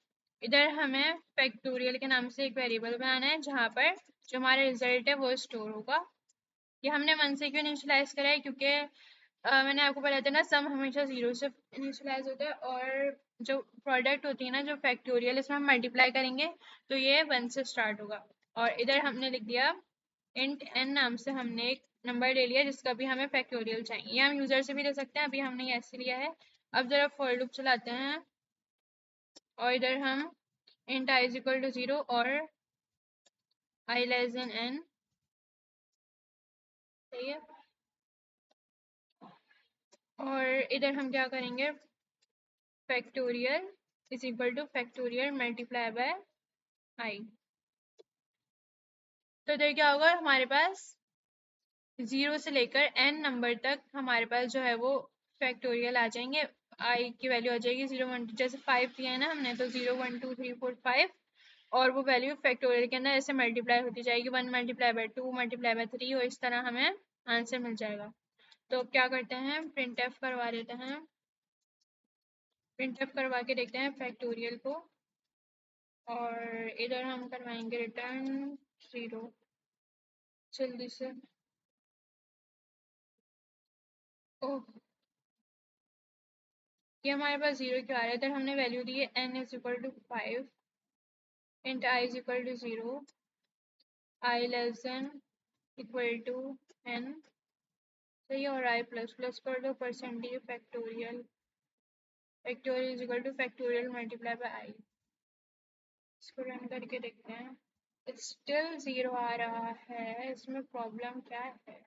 इधर हमें फैक्टोरियल के नाम से एक वेरिएबल बनाना है जहाँ पर जो हमारा रिजल्ट है वो स्टोर होगा। ये हमने 1 से क्यों इनिशियलाइज करा है, क्योंकि मैंने आपको बताया था ना, सम हमेशा 0 से इनिशियलाइज होता है। और जो प्रोडक्ट होती है ना, जो फैक्टोरियल, इसमें हम मल्टीप्लाई करेंगे तो ये 1 से स्टार्ट होगा। और इधर हमने लिख दिया इंट n, नाम से हमने एक नंबर ले लिया जिसका भी हमें फैक्टोरियल चाहिए। ये हम यूजर से भी ले सकते हैं, अभी हमने ये ऐसे लिया है। अब जरा फॉर लूप चलाते हैं और इधर हम int i is equal to 0 और i लेस देन n। सही है, और इधर हम क्या करेंगे, factorial is equal to factorial multiply bye i। तो इधर क्या होगा, हमारे पास 0 से लेकर n नंबर तक हमारे पास जो है वो फैक्टोरियल आ जाएंगे। i की वैल्यू आ जाएगी 0 1 2, जैसे 5 दिया है ना हमने, तो 0 1 2 3 4 5। और वो वैल्यू फैक्टोरियल के अंदर ऐसे मल्टीप्लाई होती जाएगी, 1 मल्टीप्लाई बाय 2 मल्टीप्लाई बाय 3, और इस तरह हमें आंसर मिल जाएगा। तो अब क्या करते हैं, प्रिंट एफ करवा देते हैं। प्रिंट एफ करवा के देखते हैं फैक्टोरियल को, और इधर हम करवाएंगे रिटर्न 0। जल्दी से। ओह, ये हमारे पास 0 क्यों आ रहा है? इधर हमने वैल्यू दी है n is equal to 5 int i is equal to 0, i less then equal to n। सही है, और आई प्लस प्लस कर दो percent d factorial, factorial is equal to factorial multiply by i. इसको रन करके देखते हैं, स्टिल 0 आ रहा है, इसमें प्रॉब्लम क्या है?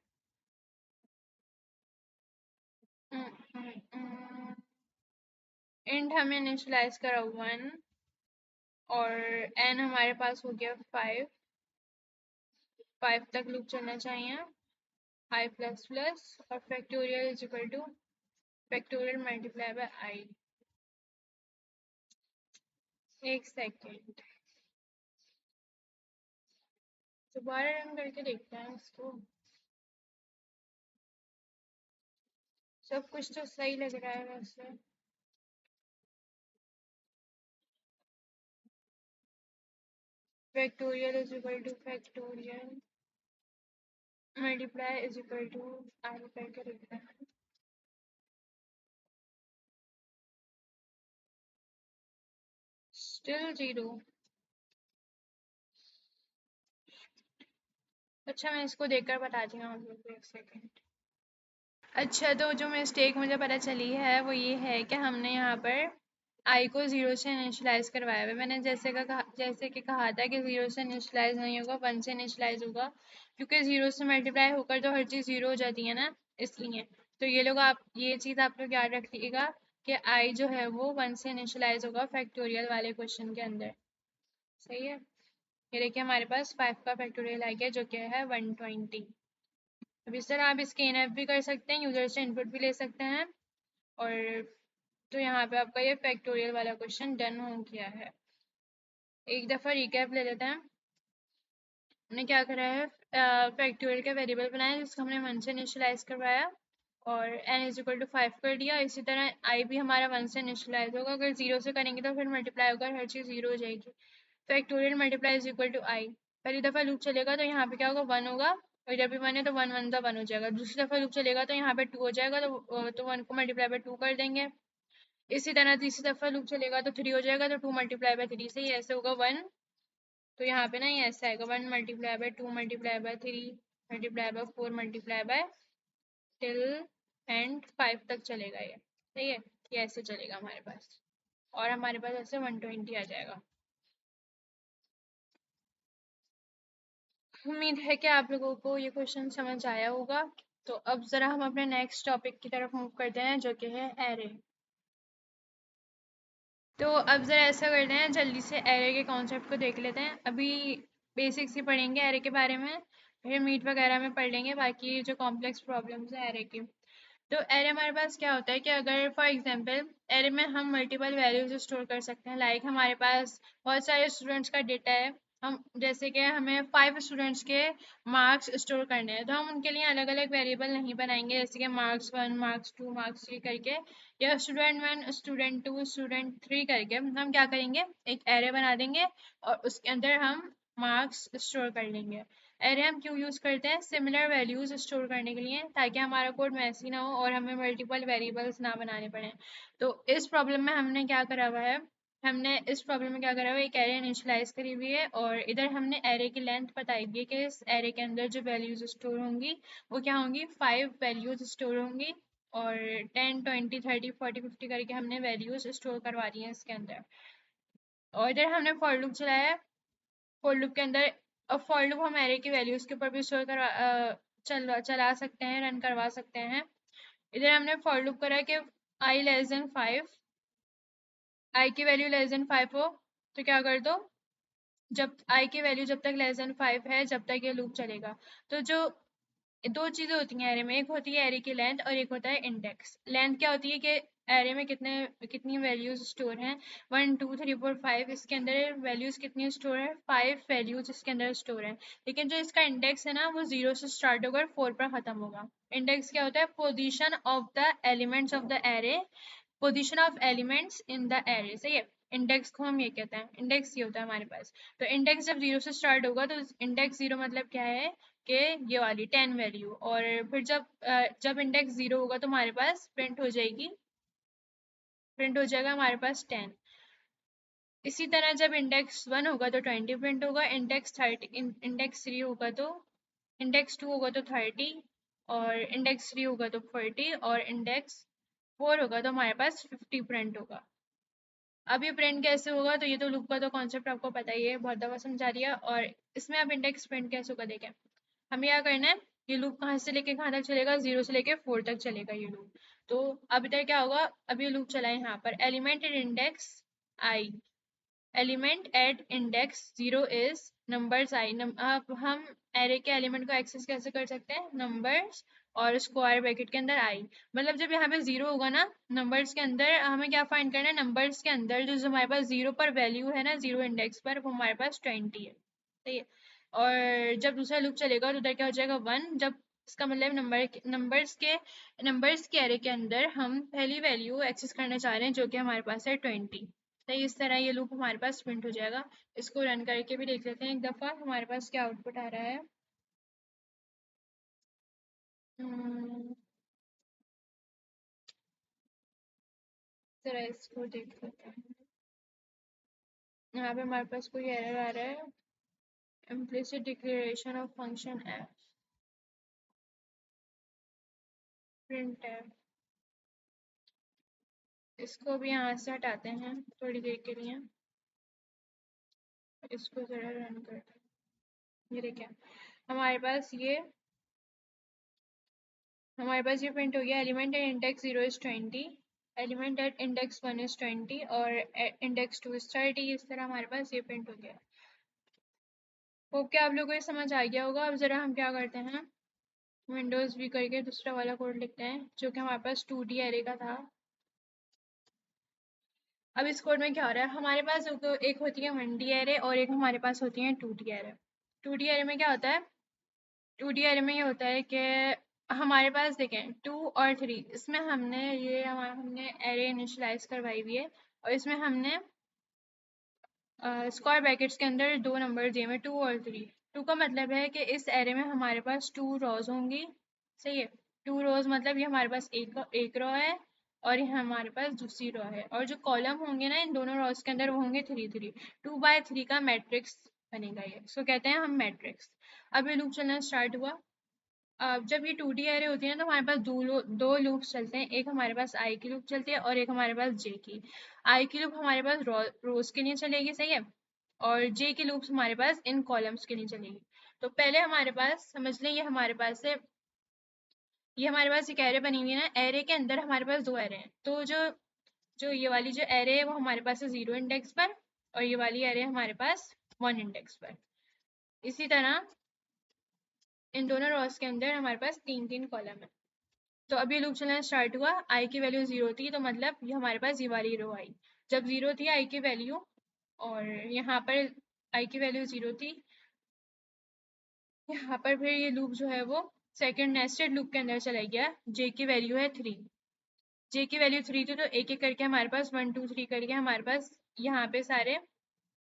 इंट हमें इनिशियलाइज करा 1 और n हमारे पास हो गया 5, 5 तक लूप चलना चाहिए, आई प्लस प्लस और factorial is equal to factorial multiply by i. एक सेकेंड, दोबारा रन करके देखते हैं इसको। सब कुछ तो सही लग रहा है वैसे। Factorial is equal to factorial multiply is equal to i करके देखते हैं। स्टिल 0। अच्छा, मैं इसको देखकर बताती हूँ आप लोग को, एक सेकेंड। अच्छा, तो जो मिस्टेक मुझे पता चली है वो ये है कि हमने यहाँ पर आई को 0 से इनिशलाइज करवाया हुआ है। मैंने जैसे कि कहा था कि 0 से इनिशलाइज नहीं होगा, 1 से इनिशलाइज होगा, क्योंकि 0 से मल्टीप्लाई होकर तो हर चीज़ 0 हो जाती है ना, इसलिए। तो ये लोग, आप ये चीज़ आप लोग याद रखिएगा कि आई जो है वो 1 से इनिशलाइज होगा फैक्टोरियल वाले क्वेश्चन के अंदर। सही है, ये देखिए हमारे पास 5 का फैक्टोरियल आ गया जो कि है 120। अब इस तरह आप इसके एनएफ भी कर सकते हैं, यूजर से इनपुट भी ले सकते हैं। और तो यहाँ पे आपका ये फैक्टोरियल वाला क्वेश्चन डन हो गया है। एक दफ़ा रिकैप ले लेते हैं। हमने क्या करा है, फैक्टोरियल का वेरिएबल बनाया जिसको हमने 1 से इनिशियलाइज करवाया और n इज इक्वल टू 5 कर दिया। इसी तरह आई भी हमारा 1 से इनिशियलाइज होगा, अगर 0 से करेंगे तो फिर मल्टीप्लाई होकर हर चीज़ 0 हो जाएगी। Factorial multiply is equal to i. पहली दफ़ा लूप चलेगा तो यहाँ पे क्या होगा, 1 होगा, और जब भी 1 है तो 1 1 का 1 हो जाएगा। दूसरी दफ़ा लूप चलेगा तो यहाँ पे 2 हो जाएगा, तो 1 को मल्टीप्लाई बाय 2 कर देंगे। इसी तरह तीसरी दफ़ा लूप चलेगा तो 3 हो जाएगा, तो 2 मल्टीप्लाई बाय 3 से ही ऐसे होगा 1। तो यहाँ पे ना ये ऐसा आएगा, 1 multiply by 2 multiply by 3 multiply by 4 multiply by till and 5 तक चलेगा ये। सही है, ये ऐसे चलेगा हमारे पास, और हमारे पास ऐसे 120 आ जाएगा। उम्मीद है कि आप लोगों को ये क्वेश्चन समझ आया होगा। तो अब ज़रा हम अपने नेक्स्ट टॉपिक की तरफ मूव करते हैं जो कि है एरे। तो अब ज़रा ऐसा करते हैं, जल्दी से एरे के कॉन्सेप्ट को देख लेते हैं। अभी बेसिक्स ही पढ़ेंगे एरे के बारे में, फिर मीट वगैरह में पढ़ लेंगे बाकी जो कॉम्प्लेक्स प्रॉब्लम्स हैं एरे की। तो एरे हमारे पास क्या होता है कि अगर फॉर एग्जांपल एरे में हम मल्टीपल वैल्यूज स्टोर कर सकते हैं। लाइक हमारे पास बहुत सारे स्टूडेंट्स का डेटा है, हम जैसे कि हमें 5 स्टूडेंट्स के मार्क्स स्टोर करने हैं, तो हम उनके लिए अलग अलग वेरिएबल नहीं बनाएंगे, जैसे कि मार्क्स 1 मार्क्स 2 मार्क्स 3 करके, या स्टूडेंट 1 स्टूडेंट 2 स्टूडेंट 3 करके। हम क्या करेंगे, एक एरे बना देंगे और उसके अंदर हम मार्क्स स्टोर कर लेंगे। एरे हम क्यों यूज़ करते हैं, सिमिलर वैल्यूज स्टोर करने के लिए, ताकि हमारा कोड मैसी ना हो और हमें मल्टीपल वेरिएबल्स ना बनाने पड़े। तो इस प्रॉब्लम में हमने क्या करा हुआ है, हमने इस प्रॉब्लम में क्या करा हुआ है, एक एरे इनिशियलाइज करी हुई है और इधर हमने एरे की लेंथ बताई हुई है कि इस एरे के अंदर जो वैल्यूज स्टोर होंगी वो क्या होंगी, 5 वैल्यूज स्टोर होंगी, और 10 20 30 40 50 करके हमने वैल्यूज स्टोर करवा दी हैं इसके अंदर। और इधर हमने फॉर लूप चलाया है, फॉर लूप के अंदर, अब फॉर लूप हम एरे की वैल्यूज के ऊपर भी स्टोर चला सकते हैं, रन करवा सकते हैं। इधर हमने फॉर लूप करा है कि आई लेस देन 5, आई की वैल्यू लेस देन 5 हो तो क्या कर दो, जब आई की वैल्यू जब तक लेस देन 5 है जब तक ये लूप चलेगा। तो जो दो चीजें होती हैं एरे में, एक होती है एरे की लेंथ और एक होता है इंडेक्स। लेंथ क्या होती है कि एरे में कितनी वैल्यूज स्टोर हैं, 1 2 3 4 5, इसके अंदर वैल्यूज कितनी स्टोर है, 5 वैल्यूज इसके अंदर स्टोर है। लेकिन जो इसका इंडेक्स है ना वो 0 से स्टार्ट होकर 4 पर खत्म होगा। इंडेक्स क्या होता है, position of the elements of the array, position of elements in the array. सही है, इंडेक्स को हम ये कहते हैं, इंडेक्स ये होता है हमारे पास। तो इंडेक्स जब 0 से स्टार्ट होगा तो इंडेक्स 0 मतलब क्या है कि ये वाली 10 वैल्यू, और फिर जब इंडेक्स 0 होगा तो हमारे पास प्रिंट हो जाएगा हमारे पास 10। इसी तरह जब इंडेक्स 1 होगा तो 20 प्रिंट होगा, इंडेक्स 3 होगा तो इंडेक्स 2 होगा तो 30, और इंडेक्स 3 होगा तो 40, और इंडेक्स 4 होगा तो हमारे पास 50 प्रिंट होगा। अब ये प्रिंट कैसे होगा, तो ये तो लूप का तो कॉन्सेप्ट आपको पता ही है, बहुत दफा समझा दिया। और इसमें अब इंडेक्स प्रिंट कैसे होगा देखें। हमें क्या करना है, ये लूप कहाँ से लेके कहाँ तक चलेगा, 0 से लेके 4 तक चलेगा ये लूप। तो अब इधर क्या होगा, अब ये लूप चला है यहाँ पर, element in index i, element at index 0 is numbers i. अब हम एरे के एलिमेंट को एक्सेस कैसे कर सकते हैं, नंबर्स और स्क्वायर ब्रैकेट के अंदर आई। मतलब जब यहाँ पे 0 होगा ना नंबर्स के अंदर, हमें क्या फाइंड करना है, नंबर्स के अंदर जो हमारे पास 0 पर वैल्यू है ना, 0 इंडेक्स पर, वो हमारे पास 20 है, सही है। और जब दूसरा लूप चलेगा तो उधर क्या हो जाएगा 1, जब इसका मतलब नंबर्स के एरे के अंदर हम पहली वैल्यू एक्सेस करना चाह रहे हैं जो कि हमारे पास है 20। तो इस तरह ये लूप हमारे पास प्रिंट हो जाएगा। इसको रन करके भी देख लेते हैं एक दफ़ा हमारे पास क्या आउटपुट आ रहा है। जरा इसको देख लेते हैं। यहाँ पे हमारे पास कोई एरर आ रहा है, implicit declaration of function F print है। इसको भी यहाँ से हटाते हैं थोड़ी देर के लिए, इसको जरा रन करते हैं। ये देखिए हमारे पास ये प्रिंट हो गया, element at index 0 is 20, element at index 1 is 20, और इंडेक्स 2 इज 30। इस तरह हमारे पास ये प्रिंट हो गया। होप क्या आप लोगों को ये समझ आ गया होगा। अब जरा हम क्या करते हैं, विंडोज भी करके दूसरा वाला कोड लिखते हैं जो कि हमारे पास 2D एरे का था। अब इस कोड में क्या हो रहा है, हमारे पास एक होती है 1D एरे और एक हमारे पास होती है 2D एरे। 2D एरे में क्या होता है, 2D एरे में ये होता है कि हमारे पास देखें 2 और 3, इसमें हमने एरे इनिशियलाइज करवाई हुई है, और इसमें हमने स्क्वायर ब्रैकेट्स के अंदर दो नंबर दिए हुए 2 और 3। 2 का मतलब है कि इस एरे में हमारे पास 2 रोज होंगी, सही है। 2 रोज मतलब ये हमारे पास एक रो है, और ये हमारे पास दूसरी रो है, और जो कॉलम होंगे ना इन दोनों रोज के अंदर वो होंगे 3 3। 2 by 3 का मैट्रिक्स बनेगा ये, इसको कहते हैं हम मैट्रिक्स। अब ये लूप चलना स्टार्ट हुआ। जब ये 2D एरे होती है ना तो हमारे पास दो लूप्स चलते हैं, एक हमारे पास आई की लूप चलती है और एक हमारे पास जे की। आई की लूप हमारे पास रोज के लिए चलेगी, सही है, और जे की लूप्स हमारे पास इन कॉलम्स के लिए चलेगी। तो पहले हमारे पास समझ लें, ये हमारे पास एक एरे बनी हुई है ना, एरे के अंदर हमारे पास दो एरे हैं। तो जो जो ये वाली जो एरे है वो हमारे पास है 0 इंडेक्स पर, और ये वाली एरे हमारे पास 1 इंडेक्स पर। इसी तरह इन दोनों रोज के अंदर हमारे पास 3 3 कॉलम है। तो अब ये लूप चलना स्टार्ट हुआ, आई की वैल्यू 0 थी तो मतलब ये हमारे पास ये वाली रो आई। जब 0 थी आई की वैल्यू, और यहाँ पर आई की वैल्यू 0 थी, यहाँ पर फिर ये लूप जो है वो सेकंड नेस्टेड लूप के अंदर चला गया। जे की वैल्यू है 3, जे की वैल्यू 3 थी तो एक एक करके हमारे पास 1 2 3 करके हमारे पास यहाँ पे सारे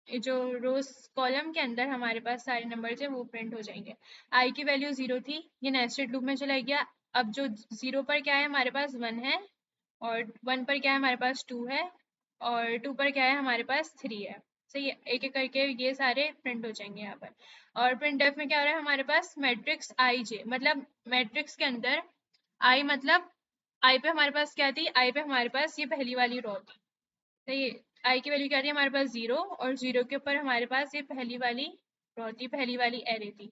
जो रोज कॉलम के अंदर हमारे पास सारे नंबर है वो प्रिंट हो जाएंगे। आई की वैल्यू 0 थी, ये नेस्टेड लूप में चला गया। अब जो 0 पर क्या है हमारे पास 1 है, और 1 पर क्या है हमारे पास 2 है, और 2 पर क्या है हमारे पास 3 है, सही है। एक एक करके ये सारे प्रिंट हो जाएंगे यहाँ पर। और प्रिंट एफ में क्या हो रहा है हमारे पास मैट्रिक्स आई जे, मतलब मैट्रिक्स के अंदर आई, मतलब आई पे हमारे पास क्या थी, आई पे हमारे पास ये पहली वाली रो थी, सही है। आई की वैल्यू क्या थी हमारे पास 0, और 0 के ऊपर हमारे पास ये पहली वाली रो थी, पहली वाली एरे थी।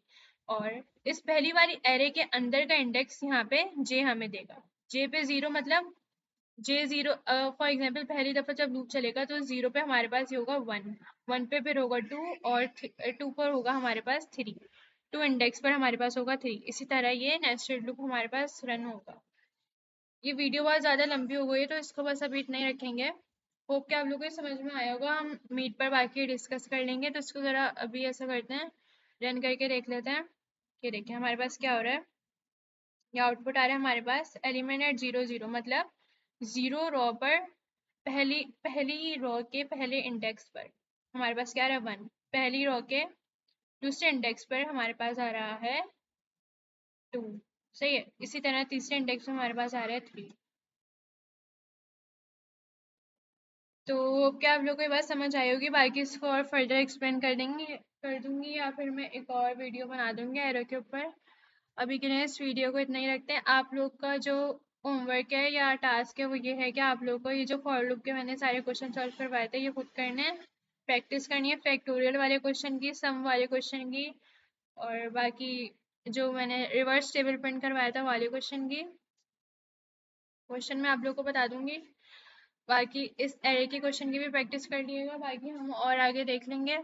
और इस पहली वाली एरे के अंदर का इंडेक्स यहाँ पे जे हमें देगा। जे पे 0 मतलब जे 0, फॉर एग्जाम्पल पहली दफा जब लूप चलेगा तो 0 पे हमारे पास ये होगा 1, 1 पे फिर होगा 2, और 2 पर होगा हमारे पास 3, 2 इंडेक्स पर हमारे पास होगा 3। इसी तरह ये नेस्टेड लूप हमारे पास रन होगा। ये वीडियो बहुत ज़्यादा लंबी हो गई है तो इसको बस अभी इतना ही रखेंगे। होप कि आप लोगों को समझ में आया होगा, हम मीट पर बाकी डिस्कस कर लेंगे। तो इसको ज़रा अभी ऐसा करते हैं, रन करके देख लेते हैं। ये देखिए हमारे पास क्या हो रहा है, ये आउटपुट आ रहा है हमारे पास एलिमेंट एट 0 0, मतलब 0 रो पर पहली रो के पहले इंडेक्स पर हमारे पास क्या आ रहा है 1, पहली रो के दूसरे इंडेक्स पर हमारे पास आ रहा है 2, सही है। इसी तरह तीसरे इंडेक्स में हमारे पास आ रहा है 3। तो क्या आप लोग को ये बात समझ आई होगी? बाकी इसको और फर्दर एक्सप्लेन कर दूंगी या फिर मैं एक और वीडियो बना दूंगी एरो के ऊपर। अभी के लिए इस वीडियो को इतना ही रखते हैं। आप लोग का जो होमवर्क है या टास्क है वो ये है कि आप लोग को ये जो फॉर लूप के मैंने सारे क्वेश्चन सॉल्व करवाए थे ये खुद करने हैं, प्रैक्टिस करनी है फैक्टोरियल वाले क्वेश्चन की, सम वाले क्वेश्चन की, और बाकी जो मैंने रिवर्स टेबल प्रिंट करवाया था वाले क्वेश्चन की। क्वेश्चन मैं आप लोग को बता दूंगी। बाकी इस एरे के क्वेश्चन की भी प्रैक्टिस कर लीजिएगा। बाकी हम और आगे देख लेंगे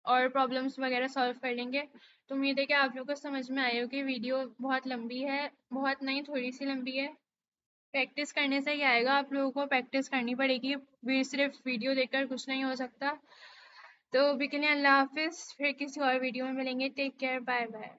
और प्रॉब्लम्स वगैरह सॉल्व कर लेंगे। तो उम्मीद है कि आप लोग को समझ में आई होगी। वीडियो बहुत लंबी है, बहुत नहीं थोड़ी सी लंबी है। प्रैक्टिस करने से ही आएगा, आप लोगों को प्रैक्टिस करनी पड़ेगी। भी सिर्फ वीडियो देखकर कुछ नहीं हो सकता। तो अभी के लिए अल्लाह हाफिज़, फिर किसी और वीडियो में मिलेंगे। Take care, bye bye.